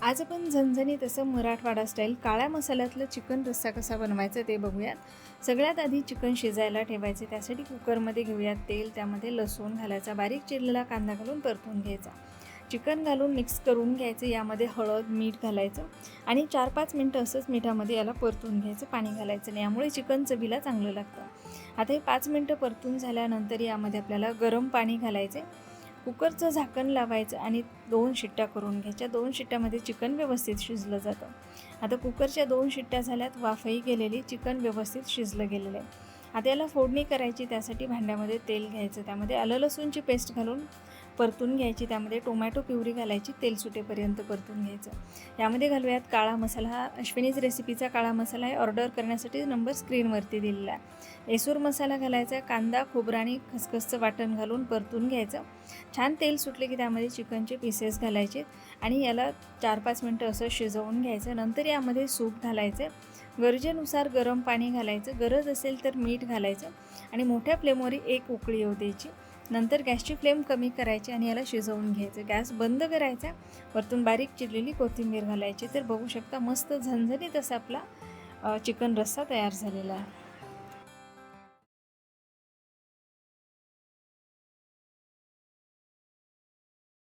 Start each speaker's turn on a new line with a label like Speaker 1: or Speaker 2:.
Speaker 1: आज आपण झणझणीत असं मराठवाडा स्टाईल काळ्या मसाल्यातलं चिकन रस्सा कसा बनवायचा ते बघूयात। सगळ्यात आधी चिकन शिजायला ठेवायचे। त्यासाठी कुकरमध्ये घेऊयात तेल, त्यामध्ये लसूण घालायचा, बारीक चिरलेला कांदा घालून परतून घ्यायचा। चिकन घालून मिक्स करून घ्यायचं। यामध्ये हळद, मीठ घालायचं आणि 4-5 मिनिटं असंच मिठामध्ये याला परतून घ्यायचं। पाणी घालायचं नाही, यामुळे चिकन चवीला चांगलं लागतं। आता हे 5 मिनिटं परतून झाल्यानंतर यामध्ये आपल्याला गरम पाणी घालायचे। कुकरचं झाकण लावायचं आणि 2 शिट्ट्या करून घ्यायच्या। 2 शिट्ट्यामध्ये चिकन व्यवस्थित शिजलं जातं। आता कुकरच्या 2 शिट्ट्या झाल्यात, वाफही गेलेली, चिकन व्यवस्थित शिजलं गेलेलं आहे। आता याला फोडणी करायची। त्यासाठी भांड्यामध्ये तेल घ्यायचं, त्यामध्ये आलं लसूणची पेस्ट घालून परतून घ्यायची। त्यामध्ये टोमॅटो प्युरी घालायची, तेल सुटेपर्यंत परतून घ्यायचं। यामध्ये घालूयात काळा मसाला। हा अश्विनीज रेसिपीचा काळा मसाला आहे। ऑर्डर करण्यासाठी नंबर स्क्रीनवरती दिलेला आहे। एसूर मसाला घालायचा। कांदा, खोबरं आणि खसखसचं वाटण घालून परतून घ्यायचं। छान तेल सुटले की त्यामध्ये चिकनचे पीसेस घालायचे आणि याला 4-5 मिनिटं असं शिजवून घ्यायचं। नंतर यामध्ये सूप घालायचं, गरजेनुसार गरम पाणी घालायचं, गरज असेल तर मीठ घालायचं आणि मोठ्या फ्लेमवर 1 उकळी येऊ द्यायची। नंतर गॅसची फ्लेम कमी करायची आणि याला शिजवून घ्यायचं। गॅस बंद करायचा, वरतून बारीक चिरलेली कोथिंबीर घालायची। तर बघू शकता मस्त झणझणीत असा आपला चिकन रस्सा तयार झालेला आहे।